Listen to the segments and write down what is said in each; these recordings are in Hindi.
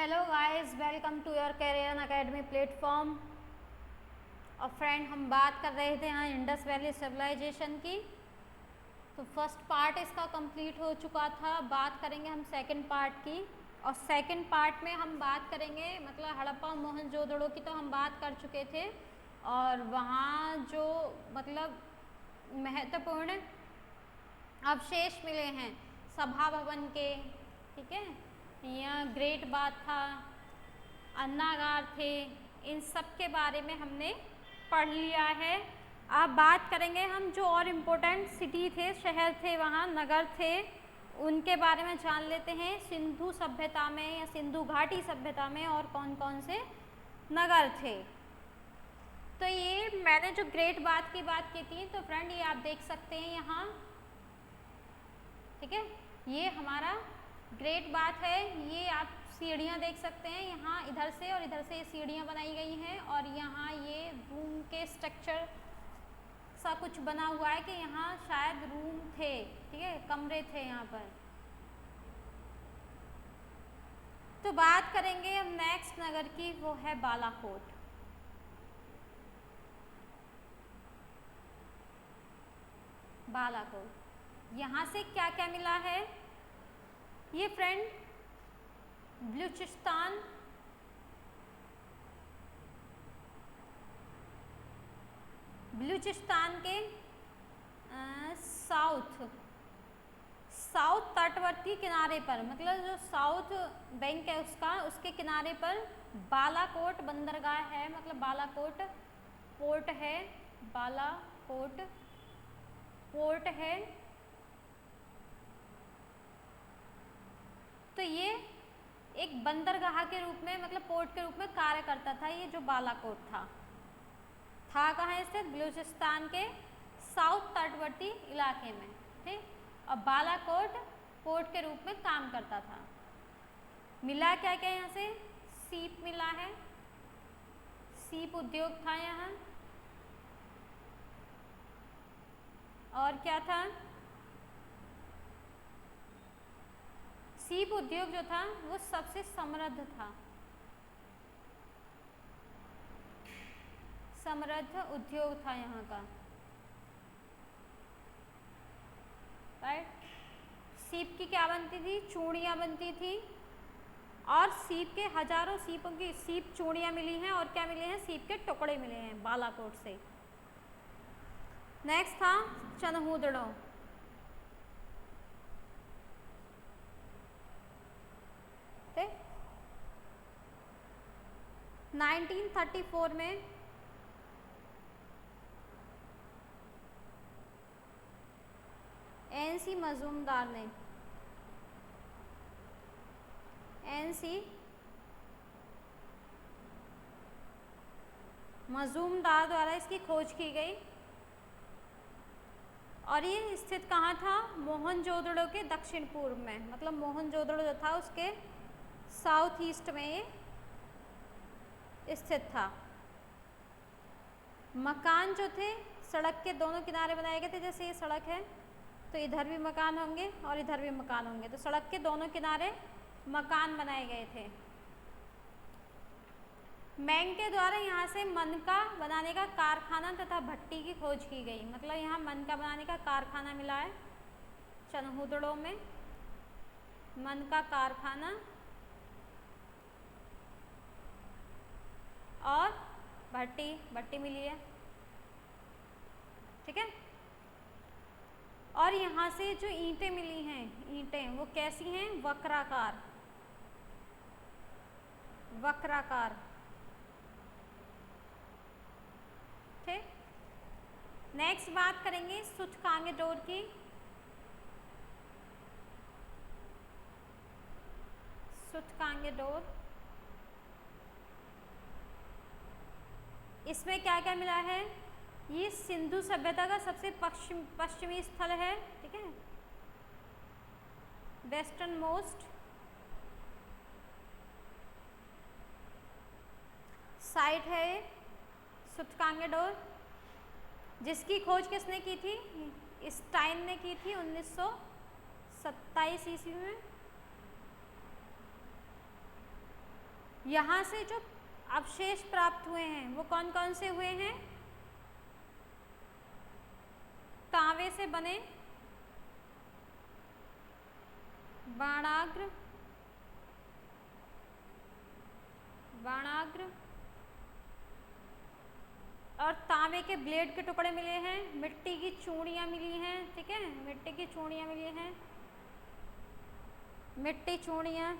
Hello guys, welcome to your career academy platform. और फ्रेंड, हम बात कर रहे थे यहाँ इंडस वैली सिविलाइजेशन की। तो फर्स्ट पार्ट इसका कंप्लीट हो चुका था। बात करेंगे हम सेकंड पार्ट की। और सेकंड पार्ट में हम बात करेंगे मतलब हड़प्पा मोहनजोदड़ो की तो हम बात कर चुके थे। और वहाँ जो मतलब महत्वपूर्ण अवशेष मिले हैं सभा भवन के, ठीक है, यहाँ ग्रेट बाथ था, अन्नागार थे, इन सब के बारे में हमने पढ़ लिया है। अब बात करेंगे हम जो और इम्पोर्टेंट सिटी थे, शहर थे, वहाँ नगर थे, उनके बारे में जान लेते हैं। सिंधु सभ्यता में या सिंधु घाटी सभ्यता में और कौन कौन से नगर थे। तो ये मैंने जो ग्रेट बाथ की बात की थी, तो फ्रेंड ये आप देख सकते हैं यहाँ, ठीक है, ये हमारा ग्रेट बाथ है। ये आप सीढ़ियाँ देख सकते हैं यहाँ, इधर से और इधर से ये सीढ़ियाँ बनाई गई हैं। और यहाँ ये रूम के स्ट्रक्चर सा कुछ बना हुआ है कि यहाँ शायद रूम थे, ठीक है, कमरे थे यहाँ पर। तो बात करेंगे हम नेक्स्ट नगर की, वो है बालाकोट। बालाकोट, यहाँ से क्या क्या मिला है ये फ्रेंड, बलूचिस्तान, बलूचिस्तान के साउथ तटवर्ती किनारे पर, मतलब जो साउथ बैंक है उसके किनारे पर बालाकोट बंदरगाह है, मतलब बालाकोट पोर्ट है, बालाकोट पोर्ट है। तो ये एक बंदरगाह के रूप में, मतलब पोर्ट के रूप में कार्य करता था। ये जो बालाकोट था कहाँ स्थित? बलूचिस्तान के साउथ तटवर्ती इलाके में, ठीक। और बालाकोट पोर्ट के रूप में काम करता था। मिला क्या क्या यहाँ से? सीप मिला है, सीप उद्योग था यहाँ। और क्या था? सीप उद्योग जो था वो सबसे समृद्ध था, समृद्ध उद्योग था यहाँ का, राइट। सीप की क्या बनती थी? चूड़ियाँ बनती थी। और सीप के हजारों सीपों की सीप चूड़ियाँ मिली हैं। और क्या मिले हैं? सीप के टुकड़े मिले हैं बालाकोट से। नेक्स्ट था चनहूदड़ो। ठीक, 1934 में एनसी मजूमदार ने, एनसी मजूमदार द्वारा इसकी खोज की गई। और ये स्थित कहाँ था? मोहनजोदड़ो के दक्षिण पूर्व में, मतलब मोहनजोदड़ो जो था उसके साउथ ईस्ट में ये स्थित था। मकान जो थे सड़क के दोनों किनारे बनाए गए थे। जैसे ये सड़क है तो इधर भी मकान होंगे और इधर भी मकान होंगे, तो सड़क के दोनों किनारे मकान बनाए गए थे। मैंग के द्वारा यहाँ से मनका बनाने का कारखाना तथा भट्टी की खोज की गई, मतलब यहाँ मनका बनाने का कारखाना मिला है चनहूदड़ो में, मनका कारखाना और भट्टी मिली है, ठीक है। और यहाँ से जो ईंटें मिली हैं, ईंटें वो कैसी हैं? वक्राकार, वक्राकार, ठीक। नेक्स्ट बात करेंगे सूचकांगेडोर की। सूचकांगेडोर, इसमें क्या क्या मिला है? ये सिंधु सभ्यता का सबसे पश्चिमी स्थल है, ठीक है, वेस्टर्न मोस्ट साइट है सूचकांगेडोर, जिसकी खोज किसने की थी? स्टाइन ने की थी 1927 ईस्वी में। यहाँ से जो अवशेष प्राप्त हुए हैं वो कौन कौन से हुए हैं? तांबे से बने बाणाग्र और तांबे के ब्लेड के टुकड़े मिले हैं, मिट्टी की चूड़ियाँ मिली हैं, ठीक है, मिट्टी की चूड़ियाँ मिली हैं, मिट्टी चूड़ियाँ,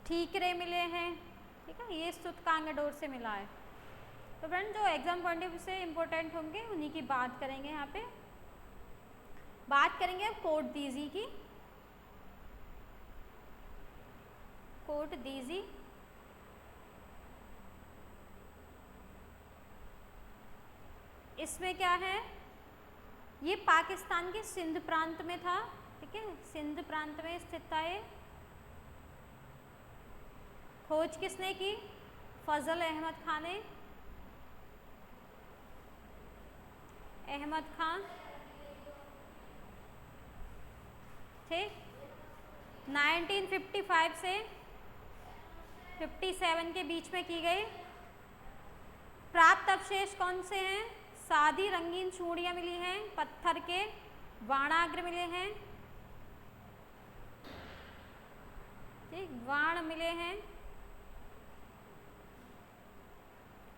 ठीकरे मिले हैं, ठीक है, ये सूतकांग डोर से मिला है। तो फ्रेंड जो एग्जाम पॉइंट ऑफ व्यू से इम्पोर्टेंट होंगे उन्हीं की बात करेंगे। यहाँ पे बात करेंगे अब कोट दीजी की। कोट दीजी इसमें क्या है, ये पाकिस्तान के सिंध प्रांत में था, ठीक है, सिंध प्रांत में स्थित था ये। खोज किसने की? फजल अहमद खान ने। अहमद खान, ठीक, 1955 से 57 के बीच में की गई। प्राप्त अवशेष कौन से हैं? सादी रंगीन चूड़ियाँ मिली हैं, पत्थर के बाणाग्र मिले हैं, ठीक, बाण मिले हैं,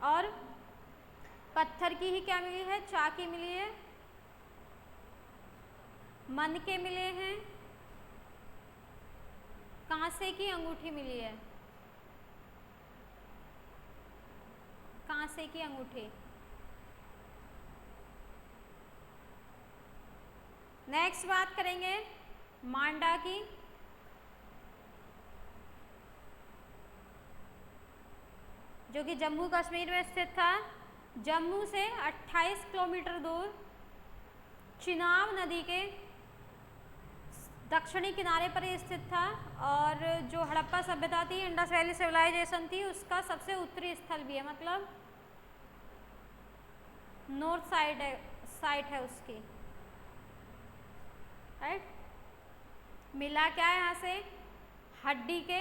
और पत्थर की ही क्या मिली है? चाकी मिली है, मनके मिले हैं, कांसे की अंगूठी मिली है, कांसे की अंगूठी। नेक्स्ट बात करेंगे मांडा की। जो कि जम्मू कश्मीर में स्थित था। जम्मू से 28 किलोमीटर दूर चिनाब नदी के दक्षिणी किनारे पर स्थित था, और जो हड़प्पा सभ्यता थी, इंडस वैली सिविलाइजेशन थी, उसका सबसे उत्तरी स्थल भी है, मतलब नॉर्थ साइड है उसकी, राइट। मिला क्या है यहाँ से? हड्डी के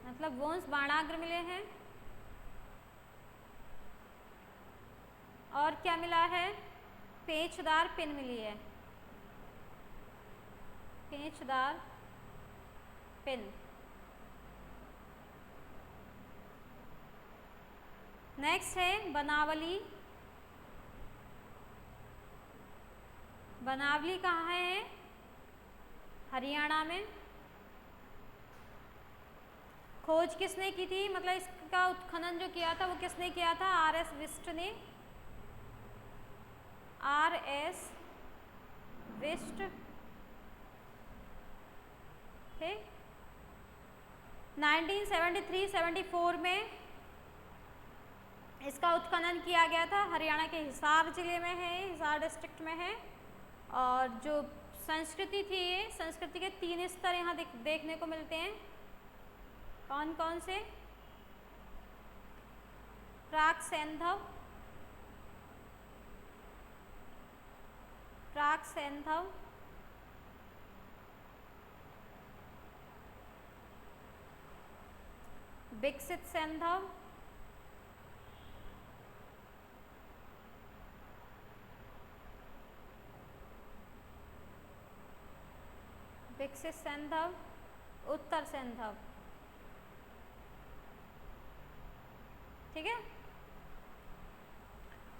मतलब बोन्स, बाणाग्र मिले हैं, और क्या मिला है? पेचदार पिन मिली है, पेचदार पिन। नेक्स्ट है बनावली। बनावली कहाँ है? हरियाणा में। खोज किसने की थी, मतलब इसका उत्खनन जो किया था वो किसने किया था? आर.एस. विस्ट ने। आर.एस. विस्ट, ठीक। 1973-74 में इसका उत्खनन किया गया था। हरियाणा के हिसार जिले में है, हिसार डिस्ट्रिक्ट में है। और जो संस्कृति थी, ये संस्कृति के 3 स्तर यहाँ देखने को मिलते हैं। कौन कौन से? प्राक सैंधव, प्राक सैंधव, विकसित सैंधव, विकसित सैंधव, उत्तर सैंधव, ठीक है।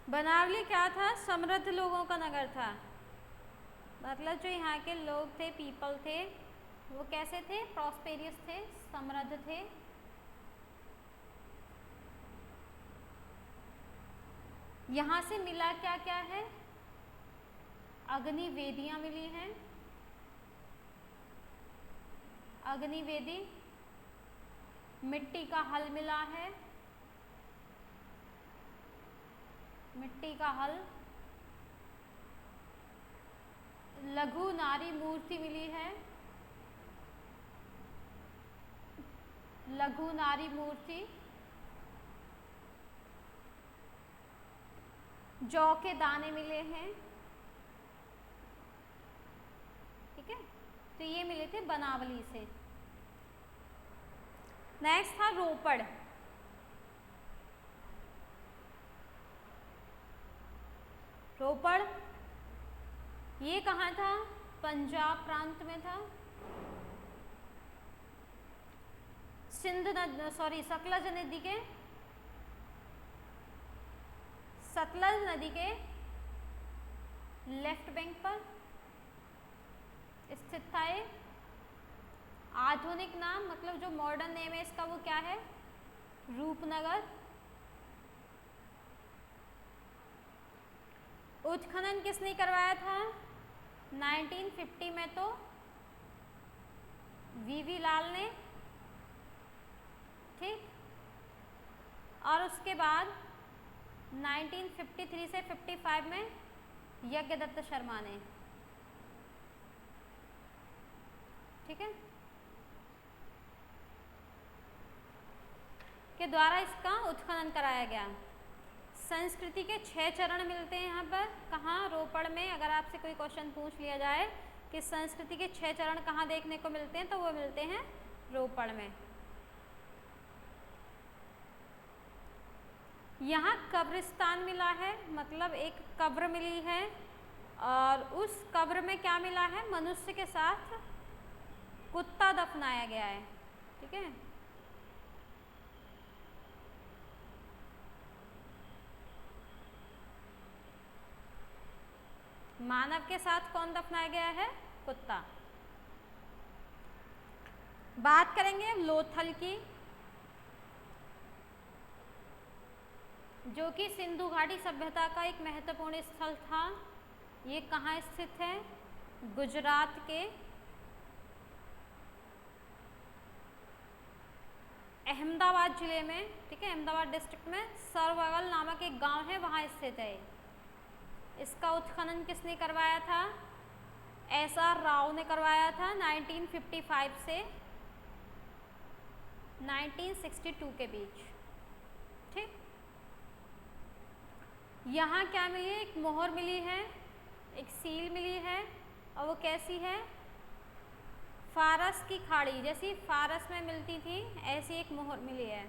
बनावली क्या था? समृद्ध लोगों का नगर था, मतलब जो यहाँ के लोग थे, पीपल थे, वो कैसे थे? प्रॉस्पेरियस थे, समृद्ध थे। यहाँ से मिला क्या क्या है? अग्नि वेदियाँ मिली हैं, अग्नि वेदी, मिट्टी का हल मिला है, मिट्टी का हल, लघु नारी मूर्ति मिली है, लघु नारी मूर्ति, जौ के दाने मिले हैं, ठीक है। तो ये मिले थे बनावली से। नेक्स्ट था रोपड़। रोपड़ ये कहाँ था? पंजाब प्रांत में था। सतलज नदी के लेफ्ट बैंक पर स्थित था ये। आधुनिक नाम मतलब जो मॉडर्न नेम है इसका वो क्या है? रूपनगर। उत्खनन किसने करवाया था? 1950 में तो वीवी लाल ने, ठीक। और उसके बाद 1953 से 55 में यज्ञदत्त शर्मा ने, ठीक है, के द्वारा इसका उत्खनन कराया गया। संस्कृति के 6 चरण मिलते हैं यहाँ पर। कहाँ? रोपड़ में। अगर आपसे कोई क्वेश्चन पूछ लिया जाए कि संस्कृति के 6 चरण कहाँ देखने को मिलते हैं, तो वो मिलते हैं रोपड़ में। यहाँ कब्रिस्तान मिला है, मतलब एक कब्र मिली है, और उस कब्र में क्या मिला है? मनुष्य के साथ कुत्ता दफनाया गया है, ठीक है। मानव के साथ कौन दफनाया गया है? कुत्ता। बात करेंगे लोथल की, जो कि सिंधु घाटी सभ्यता का एक महत्वपूर्ण स्थल था। ये कहाँ स्थित है? गुजरात के अहमदाबाद जिले में, ठीक है, अहमदाबाद डिस्ट्रिक्ट में सरवगल नामक एक गांव है, वहाँ स्थित है। इसका उत्खनन किसने करवाया था? SR राव ने करवाया था 1955 से 1962 के बीच, ठीक। यहाँ क्या मिली है? एक मोहर मिली है, एक सील मिली है, और वो कैसी है? फारस की खाड़ी जैसी फारस में मिलती थी ऐसी एक मोहर मिली है।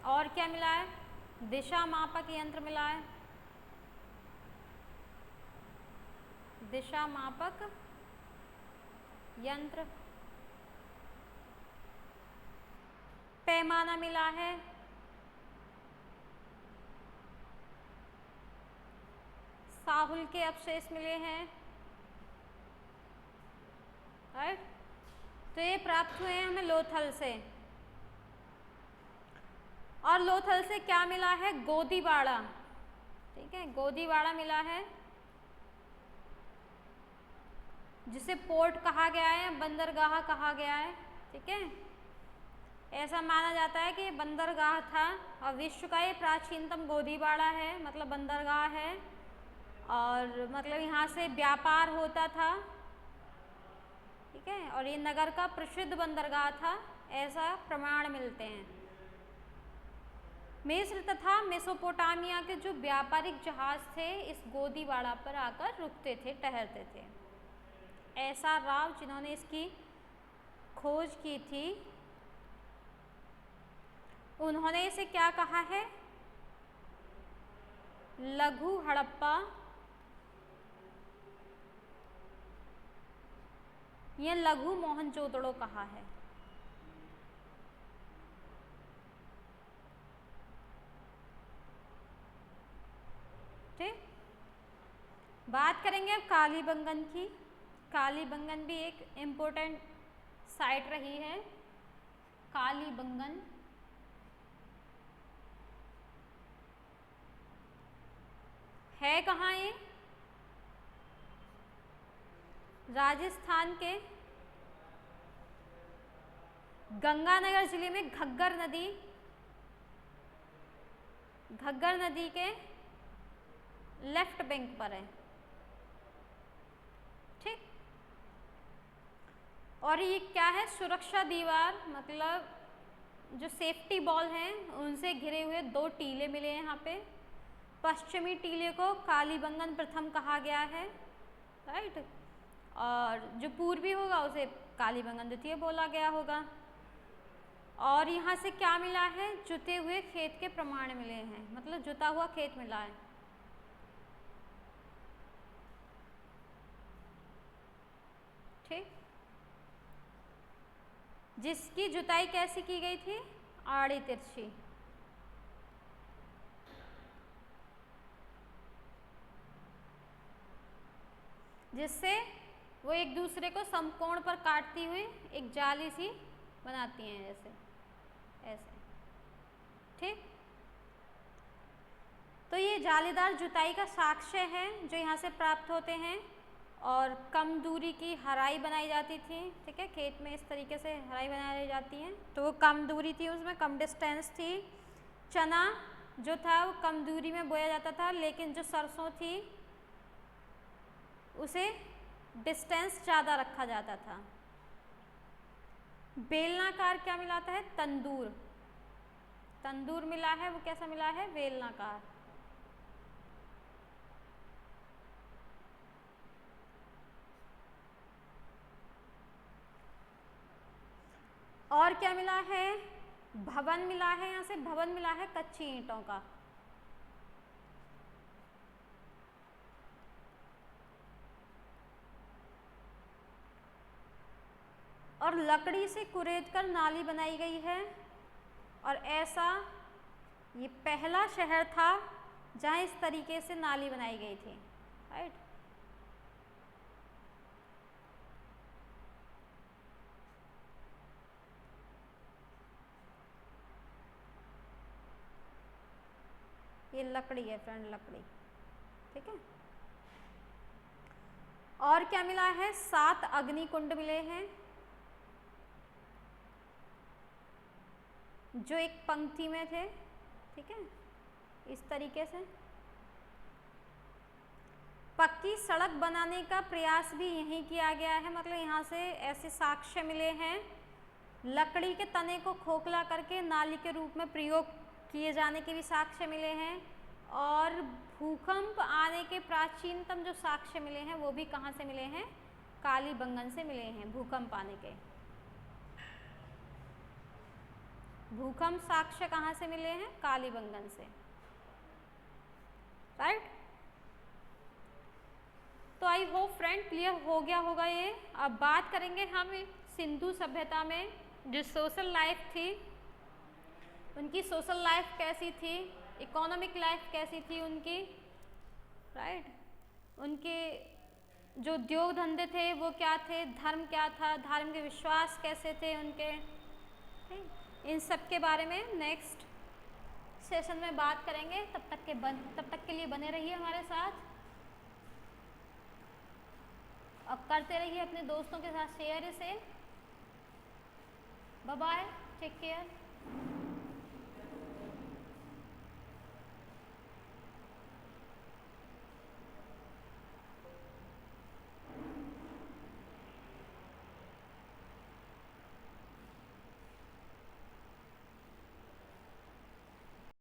और क्या मिला है? दिशा मापक यंत्र मिला है, दिशा मापक यंत्र। पैमाना मिला है, साहुल के अवशेष मिले हैं, राइट। तो ये प्राप्त हुए हैं हमें लोथल से। और लोथल से क्या मिला है? गोदीवाड़ा, ठीक है, गोदीवाड़ा मिला है, जिसे पोर्ट कहा गया है, बंदरगाह कहा गया है, ठीक है। ऐसा माना जाता है कि बंदरगाह था, और विश्व का ये प्राचीनतम गोदीवाड़ा है, मतलब बंदरगाह है, और मतलब यहाँ से व्यापार होता था, ठीक है। और ये नगर का प्रसिद्ध बंदरगाह था, ऐसा प्रमाण मिलते हैं। मिस्र तथा मेसोपोटामिया के जो व्यापारिक जहाज थे इस गोदीवाड़ा पर आकर रुकते थे, ठहरते थे। SR राव जिन्होंने इसकी खोज की थी, उन्होंने इसे क्या कहा है? लघु हड़प्पा या लघु मोहनजोदड़ो कहा है, ठीक। बात करेंगे अब कालीबंगन की। कालीबंगन भी एक इम्पोर्टेंट साइट रही है। कालीबंगन है कहाँ? ये राजस्थान के गंगानगर जिले में घग्गर नदी के लेफ्ट बैंक पर है, ठीक। और ये क्या है? सुरक्षा दीवार, मतलब जो सेफ्टी बॉल हैं उनसे घिरे हुए 2 टीले मिले हैं यहाँ पे। पश्चिमी टीले को कालीबंगन प्रथम कहा गया है, राइट। और जो पूर्वी होगा उसे कालीबंगन द्वितीय बोला गया होगा। और यहाँ से क्या मिला है, जुते हुए खेत के प्रमाण मिले हैं, मतलब जुता हुआ खेत मिला है। ठीक, जिसकी जुताई कैसी की गई थी, आड़ी तिरछी। जिससे वो एक दूसरे को समकोण पर काटती हुई एक जाली सी बनाती हैं, जैसे ऐसे। ठीक, तो ये जालीदार जुताई का साक्ष्य है जो यहाँ से प्राप्त होते हैं। और कम दूरी की हराई बनाई जाती थी। ठीक है, खेत में इस तरीके से हराई बनाई जाती है, तो वो कम दूरी थी, उसमें कम डिस्टेंस थी। चना जो था वो कम दूरी में बोया जाता था, लेकिन जो सरसों थी उसे डिस्टेंस ज़्यादा रखा जाता था। बेलनाकार क्या मिलाता है, तंदूर। तंदूर मिला है, वो कैसा मिला है, बेलनाकार। और क्या मिला है, भवन मिला है, यहाँ से भवन मिला है कच्ची ईंटों का। और लकड़ी से कुरेद कर नाली बनाई गई है। और ऐसा ये पहला शहर था जहाँ इस तरीके से नाली बनाई गई थी। राइट, ये लकड़ी है फ्रेंड, लकड़ी। ठीक है, और क्या मिला है, 7 अग्निकुंड मिले हैं जो एक पंक्ति में थे। ठीक है, इस तरीके से। पक्की सड़क बनाने का प्रयास भी यहीं किया गया है, मतलब यहाँ से ऐसे साक्ष्य मिले हैं। लकड़ी के तने को खोखला करके नाली के रूप में प्रयोग किए जाने के भी साक्ष्य मिले हैं। और भूकंप आने के प्राचीनतम जो साक्ष्य मिले हैं वो भी कहाँ से मिले हैं, कालीबंगन से मिले हैं। भूकंप आने के भूकंप साक्ष्य कहाँ से मिले हैं, कालीबंगन से। राइट, तो आई होप फ्रेंड क्लियर हो गया होगा ये। अब बात करेंगे हम सिंधु सभ्यता में जो सोशल लाइफ थी, उनकी सोशल लाइफ कैसी थी, इकोनॉमिक लाइफ कैसी थी उनकी। राइट, उनके जो उद्योग धंधे थे वो क्या थे, धर्म क्या था, धार्मिक विश्वास कैसे थे उनके। इन सब के बारे में नेक्स्ट सेशन में बात करेंगे। तब तक के लिए बने रहिए हमारे साथ। अब करते रहिए अपने दोस्तों के साथ शेयर इसे। Bye bye, take care.